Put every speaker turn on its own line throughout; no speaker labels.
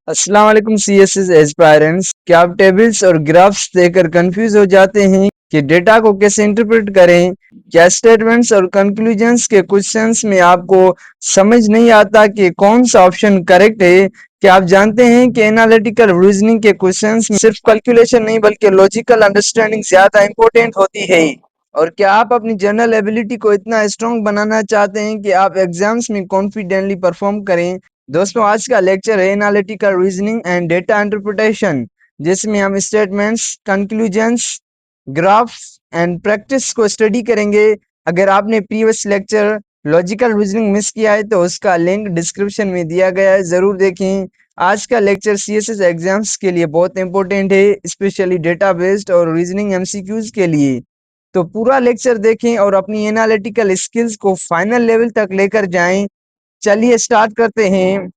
अस्सलाम वालेकुम CSS aspirants. क्या आप टेबल्स और ग्राफ्स देखकर कंफ्यूज हो जाते हैं कि डेटा को कैसे इंटरप्रेट करें? क्या स्टेटमेंट्स और कंक्लूजन्स के क्वेश्चंस में आपको समझ नहीं आता कि कौन सा ऑप्शन करेक्ट है? क्या आप जानते हैं कि एनालिटिकल रीजनिंग के क्वेश्चंस में सिर्फ कैलकुलेशन नहीं बल्कि लॉजिकल अंडरस्टैंडिंग ज्यादा इंपॉर्टेंट होती है? और क्या आप अपनी जनरल एबिलिटी को इतना स्ट्रॉन्ग बनाना चाहते हैं कि आप एग्जाम्स में कॉन्फिडेंटली परफॉर्म करें? दोस्तों, आज का लेक्चर है analytical reasoning and data interpretation, जिसमें हम statements, conclusions, graphs and practice को स्टडी करेंगे। अगर आपने previous lecture logical reasoning miss किया है तो उसका लिंक डिस्क्रिप्शन में दिया गया है, जरूर देखें। आज का लेक्चर सीएसएस एग्जाम्स के लिए बहुत इंपॉर्टेंट है, स्पेशली डेटा बेस्ड और रीजनिंग एमसीक्यूज के लिए। तो पूरा लेक्चर देखें और अपनी एनालिटिकल स्किल्स को फाइनल लेवल तक लेकर जाएं। चलिए स्टार्ट करते हैं।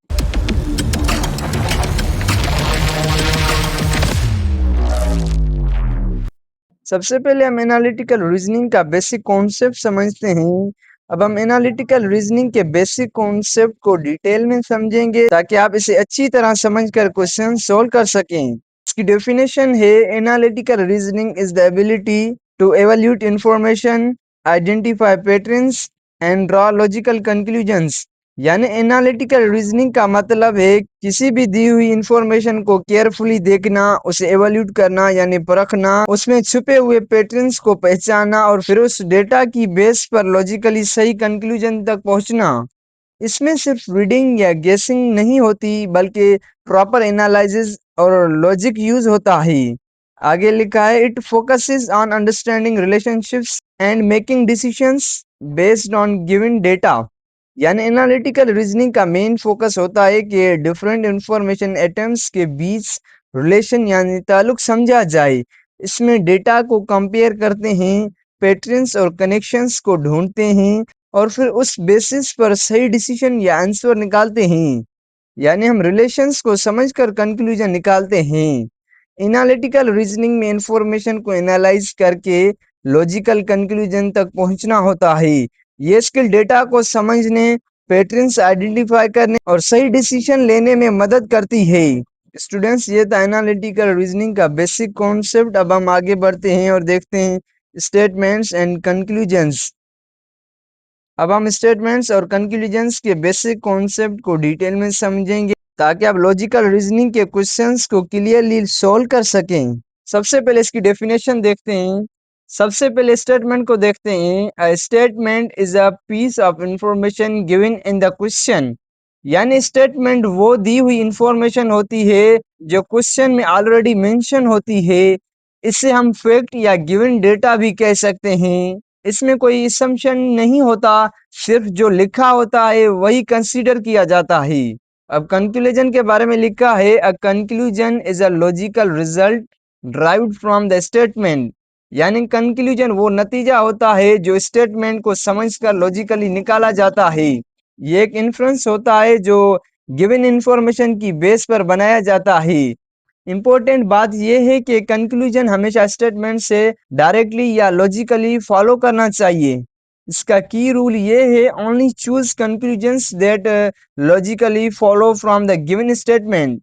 सबसे पहले हम एनालिटिकल रीजनिंग का बेसिक कॉन्सेप्ट समझते हैं। अब हम एनालिटिकल रीजनिंग के बेसिक कॉन्सेप्ट को डिटेल में समझेंगे ताकि आप इसे अच्छी तरह समझकर क्वेश्चन सोल्व कर सकें। इसकी डेफिनेशन है, analytical reasoning is the ability to evaluate information, identify patterns and draw logical conclusions. यानी एनालिटिकल रीजनिंग का मतलब है किसी भी दी हुई इंफॉर्मेशन को केयरफुली देखना, उसे एवेल्यूट करना यानी परखना, उसमें छुपे हुए पैटर्न्स को पहचानना और फिर उस डेटा की बेस पर लॉजिकली सही कंक्लूजन तक पहुंचना। इसमें सिर्फ रीडिंग या गेसिंग नहीं होती बल्कि प्रॉपर एनालिसिस और लॉजिक यूज होता है। आगे लिखा है, it focuses on understanding relationships and making decisions based on given data. यानी एनालिटिकल रीजनिंग का मेन फोकस होता है कि डिफरेंट इंफॉर्मेशन आइटम्स के बीच रिलेशन यानी ताल्लुक समझा जाए। इसमें डेटा को कंपेयर करते हैं, पैटर्न्स और कनेक्शंस को ढूंढते हैं और फिर उस बेसिस पर सही डिसीजन या आंसर निकालते हैं। यानी हम रिलेशंस को समझकर कंक्लूजन निकालते हैं। एनालिटिकल रीजनिंग में इंफॉर्मेशन को एनालाइज करके लॉजिकल कंक्लूजन तक पहुंचना होता है। ये स्किल डेटा को समझने, पैटर्न्स आइडेंटिफाई करने और सही डिसीजन लेने में मदद करती है। स्टूडेंट्स, ये था एनालिटिकल रीजनिंग का बेसिक कॉन्सेप्ट। अब हम आगे बढ़ते हैं और देखते हैं स्टेटमेंट्स एंड कंक्लूजन्स। अब हम स्टेटमेंट्स और कंक्लूजन्स के बेसिक कॉन्सेप्ट को डिटेल में समझेंगे ताकि आप लॉजिकल रीजनिंग के क्वेश्चंस को क्लियरली सॉल्व कर सकें। सबसे पहले इसकी डेफिनेशन देखते हैं। सबसे पहले स्टेटमेंट को देखते हैं। A statement is a piece of information given in the question. यानी स्टेटमेंट वो दी हुई इंफॉर्मेशन होती है जो क्वेश्चन में ऑलरेडी मेंशन होती है। इसे हम फैक्ट या गिवन डेटा भी कह सकते हैं। इसमें कोई असम्पशन नहीं होता, सिर्फ जो लिखा होता है वही कंसीडर किया जाता है। अब कंक्लूजन के बारे में लिखा है, a conclusion is a logical result derived from the statement. यानी कंक्लूजन वो नतीजा होता है जो स्टेटमेंट को समझकर लॉजिकली निकाला जाता है। ये एक इन्फ्रेंस होता है जो गिवन इंफॉर्मेशन की बेस पर बनाया जाता है। इम्पोर्टेंट बात यह है कि कंक्लूजन हमेशा स्टेटमेंट से डायरेक्टली या लॉजिकली फॉलो करना चाहिए। इसका की रूल ये है, only choose conclusions that logically follow from the given statement.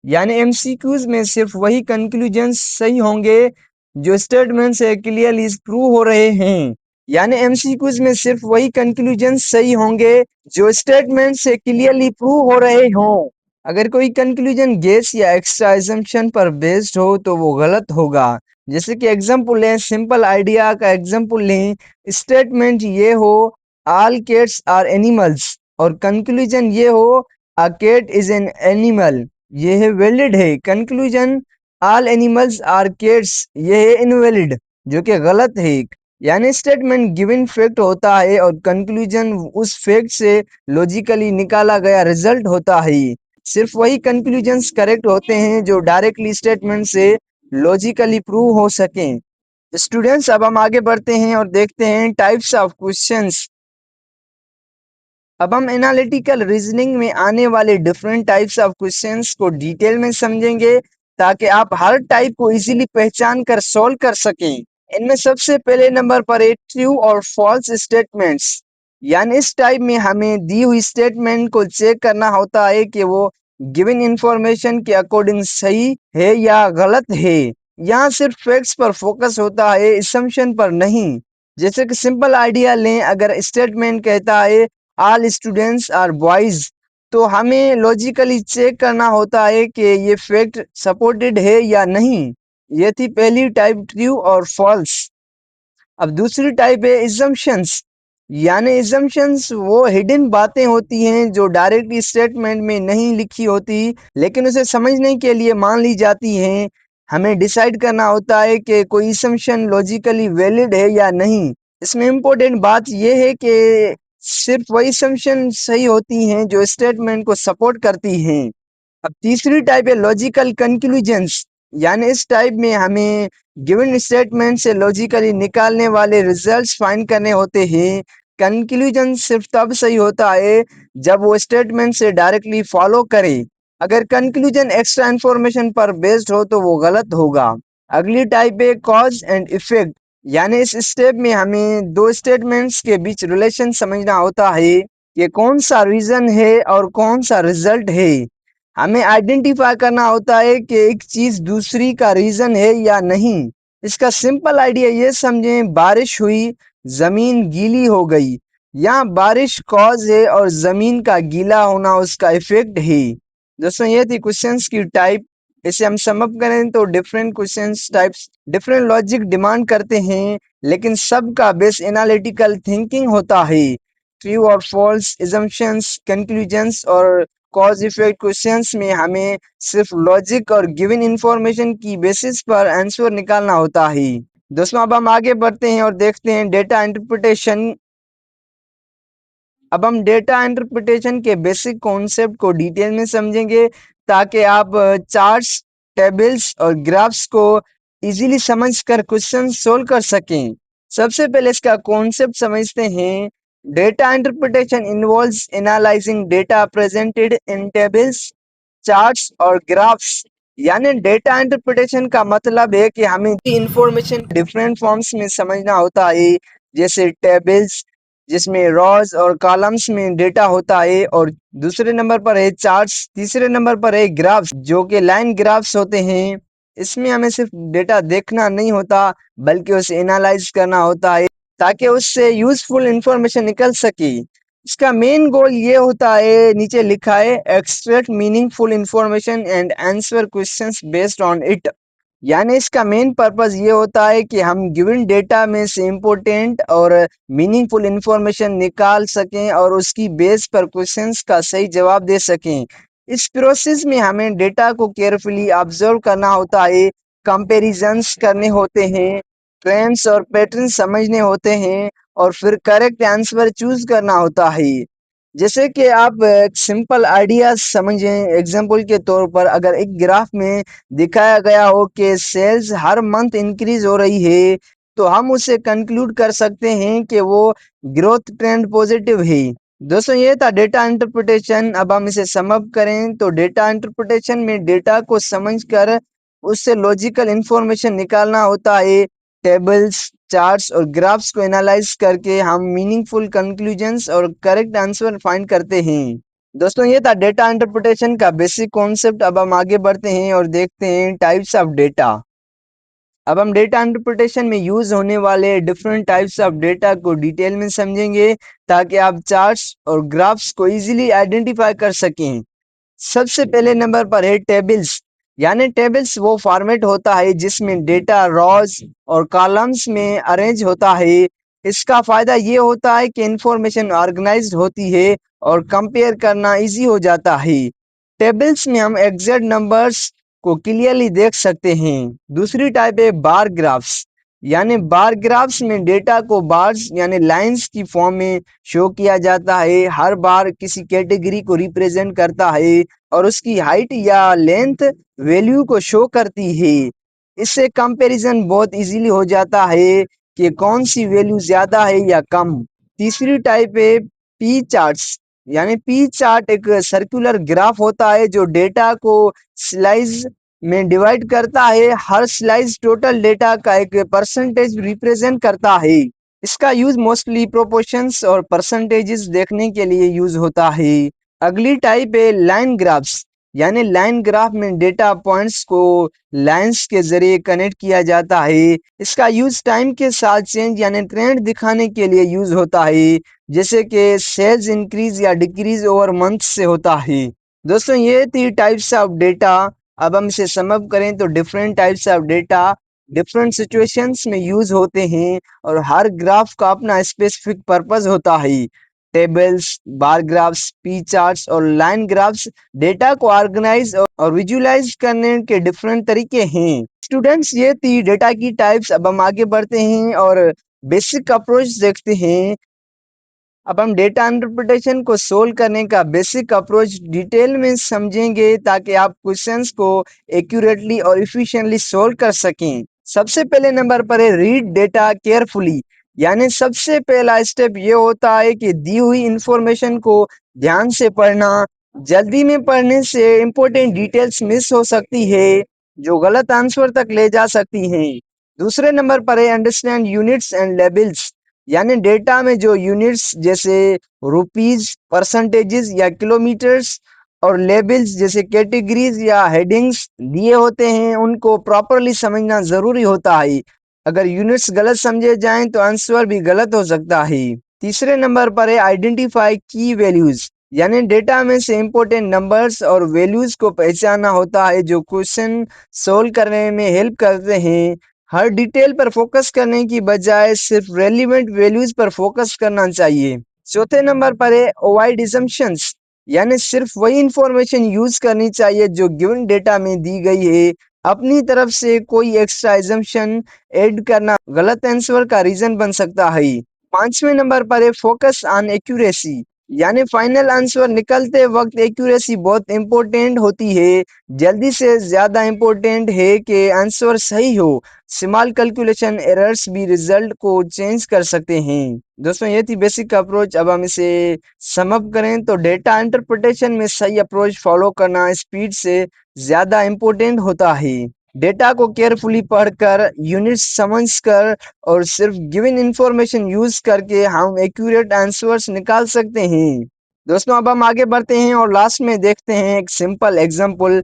यानी एमसीक्यूज में सिर्फ वही कंक्लूजन्स सही होंगे जो स्टेटमेंट से क्लियरली प्रूव हो रहे हैं। यानी एमसीक्यूज में सिर्फ वही कंक्लूजन्स सही होंगे जो स्टेटमेंट से क्लियरली प्रूव हो रहे हों। अगर कोई कंक्लूजन गेस या एक्स्ट्रा असम्पशन पर बेस्ड हो तो वो गलत होगा। जैसे कि एग्जांपल लें, सिंपल आइडिया का एग्जांपल लें। स्टेटमेंट ये हो, ऑल कैट्स आर एनिमल्स, और कंक्लूजन ये हो, a cat is an animal. ये है वैलिड है। Conclusion all animals are cats, ये है इनवैलिड, जो कि गलत है। यानी स्टेटमेंट गिवन फैक्ट होता है और कंक्लूजन उस फैक्ट से लॉजिकली निकाला गया रिजल्ट होता है। सिर्फ वही कंक्लूजन्स करेक्ट होते हैं जो डायरेक्टली स्टेटमेंट से लॉजिकली प्रूव हो सकें। स्टूडेंट्स, अब हम आगे बढ़ते हैं और देखते हैं टाइप्स ऑफ क्वेश्चंस। अब हम एनालिटिकल रीजनिंग में आने वाले डिफरेंट टाइप्स ऑफ क्वेश्चंस को डिटेल में समझेंगे ताकि आप हर टाइप को इजीली पहचान कर सॉल्व कर सकें। इनमें सबसे पहले नंबर पर है ट्रू और फॉल्स स्टेटमेंट्स। यानी इस टाइप में हमें दी हुई स्टेटमेंट को चेक करना होता है कि वो गिवन इंफॉर्मेशन के अकॉर्डिंग सही है या गलत है। यहाँ सिर्फ फैक्ट्स पर फोकस होता है, असम्पशन पर नहीं। जैसे कि सिंपल आइडिया लें, अगर स्टेटमेंट कहता है ऑल स्टूडेंट्स आर बॉयज, तो हमें लॉजिकली चेक करना होता है कि ये फैक्ट सपोर्टेड है या नहीं। ये थी पहली टाइप, ट्रू और फॉल्स। अब दूसरी टाइप है assumptions, यानी assumptions वो हिडन बातें होती हैं जो डायरेक्टली स्टेटमेंट में नहीं लिखी होती, लेकिन उसे समझने के लिए मान ली जाती हैं। हमें डिसाइड करना होता है कि कोई assumption लॉजिकली वैलिड है या नहीं। इसमें इम्पोर्टेंट बात यह है कि सिर्फ वही assumption सही होती हैं जो स्टेटमेंट को सपोर्ट करती हैं। अब तीसरी टाइप है लॉजिकल कंक्लूजन्स, यानी इस टाइप में हमें गिवन स्टेटमेंट से लॉजिकली निकालने वाले रिजल्ट्स फाइंड करने होते हैं। कंक्लूजन सिर्फ तब सही होता है जब वो स्टेटमेंट से डायरेक्टली फॉलो करे। अगर कंक्लूजन एक्स्ट्रा इंफॉर्मेशन पर बेस्ड हो तो वो गलत होगा। अगली टाइप है कॉज एंड इफेक्ट, यानी इस स्टेप में हमें दो स्टेटमेंट्स के बीच रिलेशन समझना होता है कि कौन सा रीजन है और कौन सा रिजल्ट है। हमें आइडेंटिफाई करना होता है कि एक चीज दूसरी का रीजन है या नहीं। इसका सिंपल आइडिया ये समझें, बारिश हुई, जमीन गीली हो गई। यहाँ बारिश कॉज है और जमीन का गीला होना उसका इफेक्ट है। दोस्तों ये थी क्वेश्चंस की टाइप। इसे हम सम अप करें तो different questions types different logic demand करते हैं, लेकिन सबका बेस एनालिटिकल थिंकिंग होता है। ट्रू और फॉल्स, assumptions, कंक्लूजन्स और कॉज इफेक्ट क्वेश्चंस में हमें सिर्फ लॉजिक और गिवन इंफॉर्मेशन की बेसिस पर आंसर निकालना होता है। दोस्तों अब हम आगे बढ़ते हैं और देखते हैं डेटा इंटरप्रिटेशन। अब हम डेटा इंटरप्रिटेशन के बेसिक कॉन्सेप्ट को डिटेल में समझेंगे ताकि आप चार्ट्स, टेबल्स और ग्राफ्स को इजीली समझकर क्वेश्चन सोल्व कर सकें। सबसे पहले इसका कॉन्सेप्ट समझते हैं। Data interpretation involves analysing data presented in tables, charts और ग्राफ्स। यानी डेटा इंटरप्रिटेशन का मतलब है कि हमें इंफॉर्मेशन डिफरेंट फॉर्म्स में समझना होता है, जैसे टेबल्स जिसमें रॉज और कॉलम्स में डेटा होता है, और दूसरे नंबर पर है चार्ट्स, तीसरे नंबर पर है ग्राफ्स जो कि लाइन ग्राफ्स होते हैं। इसमें हमें सिर्फ डेटा देखना नहीं होता बल्कि उसे एनालाइज करना होता है ताकि उससे यूजफुल इंफॉर्मेशन निकल सके। इसका मेन गोल ये होता है, नीचे लिखा है, extract meaningful information and answer questions based on it. यानी इसका मेन पर्पस ये होता है कि हम गिवन डेटा में से इम्पोर्टेंट और मीनिंगफुल इंफॉर्मेशन निकाल सकें और उसकी बेस पर क्वेश्चंस का सही जवाब दे सकें। इस प्रोसेस में हमें डेटा को केयरफुली ऑब्जर्व करना होता है, कंपैरिजंस करने होते हैं, ट्रेंड्स और पैटर्न समझने होते हैं और फिर करेक्ट आंसर चूज करना होता है। जैसे कि आप एक सिंपल आइडिया समझें, एग्जांपल के तौर पर अगर एक ग्राफ में दिखाया गया हो कि सेल्स हर मंथ इंक्रीज हो रही है, तो हम उसे कंक्लूड कर सकते हैं कि वो ग्रोथ ट्रेंड पॉजिटिव है। दोस्तों ये था डेटा इंटरप्रिटेशन। अब हम इसे सम अप करें तो डेटा इंटरप्रिटेशन में डेटा को समझकर उससे लॉजिकल इंफॉर्मेशन निकालना होता है। टेबल्स, चार्ट्स और ग्राफ्स को एनालाइज करके हम मीनिंगफुल कंक्लूजन्स और करेक्ट आंसर फाइंड करते हैं। दोस्तों ये था डेटा इंटरप्रिटेशन का बेसिक कॉन्सेप्ट। अब हम आगे बढ़ते हैं और देखते हैं टाइप्स ऑफ डेटा। अब हम डेटा इंटरप्रिटेशन में यूज होने वाले डिफरेंट टाइप्स ऑफ डेटा को डिटेल में समझेंगे ताकि आप चार्ट्स और ग्राफ्स को इजीली आइडेंटिफाई कर सकें। सबसे पहले नंबर पर है टेबल्स, यानी टेबल्स वो फॉर्मेट होता है जिसमें डेटा रॉज और कॉलम्स में अरेंज होता है। इसका फायदा ये होता है कि इंफॉर्मेशन ऑर्गेनाइज्ड होती है और कंपेयर करना इजी हो जाता है। टेबल्स में हम एग्जैक्ट नंबर्स को क्लियरली देख सकते हैं। दूसरी टाइप है बार ग्राफ्स, यानी बार ग्राफ्स में डेटा को बार्स यानी लाइंस की फॉर्म में शो किया जाता है। हर बार किसी कैटेगरी को रिप्रेजेंट करता है और उसकी हाइट या लेंथ वैल्यू को शो करती है। इससे कंपैरिजन बहुत इजीली हो जाता है कि कौन सी वैल्यू ज्यादा है या कम। तीसरी टाइप है पी चार्ट्स, यानी पी चार्ट एक सर्कुलर ग्राफ होता है जो डेटा को स्लाइस में डिवाइड करता है। हर स्लाइस टोटल डेटा का एक परसेंटेज रिप्रेजेंट करता है। इसका यूज मोस्टली प्रोपोर्शंस और परसेंटेजेस देखने के लिए यूज होता है। अगली टाइप है लाइन ग्राफ्स, यानी लाइन ग्राफ में डेटा पॉइंट्स को लाइंस के जरिए कनेक्ट किया जाता है। इसका यूज टाइम के साथ चेंज यानी ट्रेंड दिखाने के लिए यूज होता है, जैसे कि सेल्स इंक्रीज या डिक्रीज ओवर मंथ से होता है। दोस्तों ये थी टाइप्स ऑफ डेटा। अब हम इसे सम अप करें तो different types of data different situations में यूज होते हैं और हर ग्राफ का अपना स्पेसिफिक पर्पस होता है। टेबल्स, बार ग्राफ्स, पी चार्ट्स और लाइन ग्राफ्स डेटा को ऑर्गेनाइज और विजुअलाइज करने के डिफरेंट तरीके हैं। स्टूडेंट्स ये थी डेटा की टाइप्स। अब हम आगे बढ़ते हैं और बेसिक अप्रोच देखते हैं। अब हम डेटा इंटरप्रिटेशन को सोल्व करने का बेसिक अप्रोच डिटेल में समझेंगे ताकि आप क्वेश्चंस को एक्यूरेटली और इफिशिएंटली सोल्व कर सकें। सबसे पहले नंबर पर है रीड डेटा केयरफुली, यानी सबसे पहला स्टेप ये होता है कि दी हुई इंफॉर्मेशन को ध्यान से पढ़ना। जल्दी में पढ़ने से इंपॉर्टेंट डिटेल्स मिस हो सकती है जो गलत आंसर तक ले जा सकती हैं। दूसरे नंबर पर है अंडरस्टैंड यूनिट्स एंड लेवल्स, यानी डेटा में जो यूनिट्स जैसे रुपीज, परसेंटेजेस या किलोमीटर्स और लेबल्स जैसे कैटेगरीज या हेडिंग्स दिए होते हैं उनको प्रॉपरली समझना जरूरी होता है। अगर यूनिट्स गलत समझे जाएं तो आंसर भी गलत हो सकता है। तीसरे नंबर पर है आइडेंटिफाई की वैल्यूज, यानी डेटा में से इंपॉर्टेंट नंबर्स और वैल्यूज को पहचानना होता है जो क्वेश्चन सोल्व करने में हेल्प करते हैं। हर डिटेल पर फोकस करने की बजाय सिर्फ रेलिवेंट वैल्यूज पर फोकस करना चाहिए। चौथे नंबर पर है अवॉइड असम्पशंस, यानी सिर्फ वही इंफॉर्मेशन यूज करनी चाहिए जो गिवन डेटा में दी गई है। अपनी तरफ से कोई एक्स्ट्रा असम्पशन ऐड करना गलत आंसर का रीजन बन सकता है। पांचवें नंबर पर है फोकस ऑन एक्यूरेसी, यानी फाइनल आंसर निकलते वक्त एक्यूरेसी बहुत इंपॉर्टेंट होती है। जल्दी से ज्यादा इंपॉर्टेंट है कि आंसर सही हो। स्मॉल कैलकुलेशन एरर्स भी रिजल्ट को चेंज कर सकते हैं। दोस्तों ये थी बेसिक अप्रोच। अब हम इसे सम अप करें तो डेटा इंटरप्रिटेशन में सही अप्रोच फॉलो करना स्पीड से ज्यादा इंपॉर्टेंट होता है। डेटा को केयरफुली पढ़कर, यूनिट्स समझकर और सिर्फ गिवन इंफॉर्मेशन यूज करके हम एक्यूरेट आंसर्स निकाल सकते हैं। दोस्तों अब हम आगे बढ़ते हैं और लास्ट में देखते हैं एक सिंपल एग्जांपल।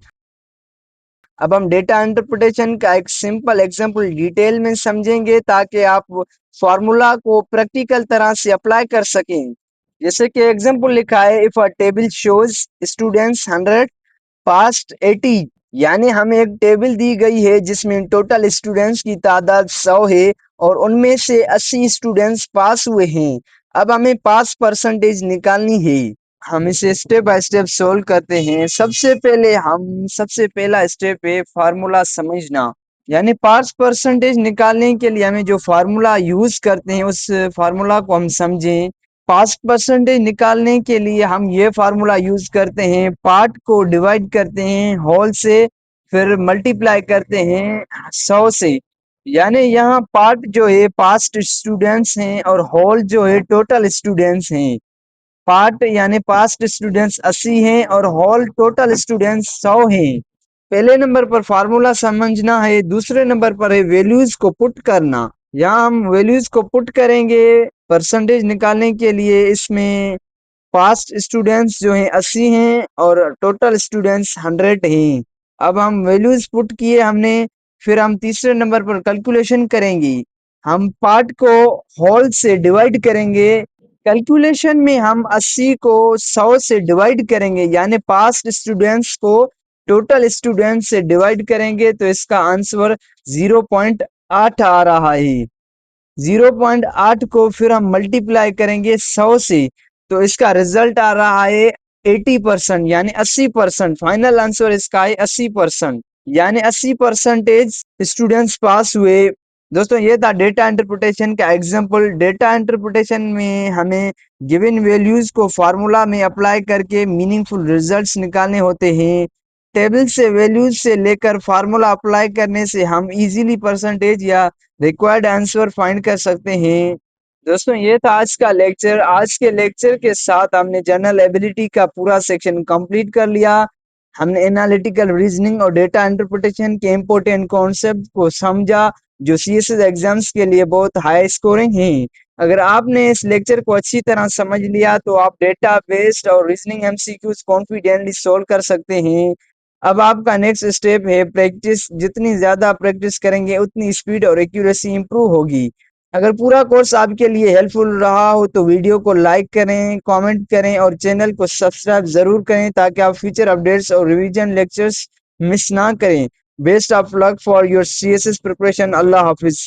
अब हम डेटा इंटरप्रिटेशन का एक सिंपल एग्जांपल डिटेल में समझेंगे ताकि आप फॉर्मूला को प्रैक्टिकल तरह से अप्लाई कर सकें। जैसे कि एग्जांपल लिखा है, if a table shows students 100 past 80, यानी हमें एक टेबल दी गई है जिसमें टोटल स्टूडेंट्स की तादाद 100 है और उनमें से 80 स्टूडेंट्स पास हुए हैं। अब हमें पास परसेंटेज निकालनी है। हम इसे स्टेप बाय स्टेप सोल्व करते हैं। सबसे पहला स्टेप है फार्मूला समझना, यानी पास परसेंटेज निकालने के लिए हमें जो फार्मूला यूज करते हैं उस फार्मूला को हम समझें। पास परसेंटेज निकालने के लिए हम ये फार्मूला यूज करते हैं, पार्ट को डिवाइड करते हैं होल से, फिर मल्टीप्लाई करते हैं 100 से। यानी यहाँ पार्ट जो है पास्ट स्टूडेंट्स हैं और होल जो है टोटल स्टूडेंट्स हैं। पार्ट यानी पास्ट स्टूडेंट्स 80 हैं और होल टोटल स्टूडेंट्स 100 हैं। पहले नंबर पर फार्मूला समझना है। दूसरे नंबर पर है वैल्यूज को पुट करना। यहाँ हम वैल्यूज को पुट करेंगे परसेंटेज निकालने के लिए। इसमें पास्ट स्टूडेंट्स जो हैं 80 हैं और टोटल स्टूडेंट्स 100 हैं। अब हम वैल्यूज पुट किए हमने, फिर हम तीसरे नंबर पर कैलकुलेशन करेंगे। हम पार्ट को होल से डिवाइड करेंगे। कैलकुलेशन में हम 80 को 100 से डिवाइड करेंगे, यानी पास्ट स्टूडेंट्स को टोटल स्टूडेंट से डिवाइड करेंगे तो इसका आंसर 0.8 आ रहा है। 0.8 को फिर हम मल्टीप्लाई करेंगे 100 से तो इसका रिजल्ट आ रहा है 80%, यानी 80%। फाइनल आंसर इसका है 80%, यानी 80% स्टूडेंट्स पास हुए। दोस्तों ये था डेटा इंटरप्रिटेशन का एग्जांपल। डेटा इंटरप्रिटेशन में हमें गिवन वैल्यूज को फार्मूला में अप्लाई करके मीनिंगफुल रिजल्ट्स निकालने होते हैं। टेबल से वैल्यूज से लेकर फार्मूला अप्लाई करने से हम इजीली परसेंटेज या रिक्वायर्ड आंसर फाइंड कर सकते हैं। दोस्तों ये था आज का लेक्चर। आज के लेक्चर के साथ हमने जनरल एबिलिटी का पूरा सेक्शन कंप्लीट कर लिया। हमने एनालिटिकल रीजनिंग और डेटा इंटरप्रिटेशन के इंपॉर्टेंट कॉन्सेप्ट को समझा जो सीएसएस एग्जाम्स के लिए बहुत हाई स्कोरिंग हैं। अगर आपने इस लेक्चर को अच्छी तरह समझ लिया तो आप डेटा बेस्ड और रीजनिंग एमसीक्यूज कॉन्फिडेंटली सॉल्व कर सकते हैं। अब आपका नेक्स्ट स्टेप है प्रैक्टिस। जितनी ज़्यादा प्रैक्टिस करेंगे उतनी स्पीड और एक्यूरेसी इंप्रूव होगी। अगर पूरा कोर्स आपके लिए हेल्पफुल रहा हो तो वीडियो को लाइक करें, कमेंट करें और चैनल को सब्सक्राइब ज़रूर करें ताकि आप फ्यूचर अपडेट्स और रिवीजन लेक्चर्स मिस ना करें। Best of luck for your CSS preparation. अल्लाह हाफिज़।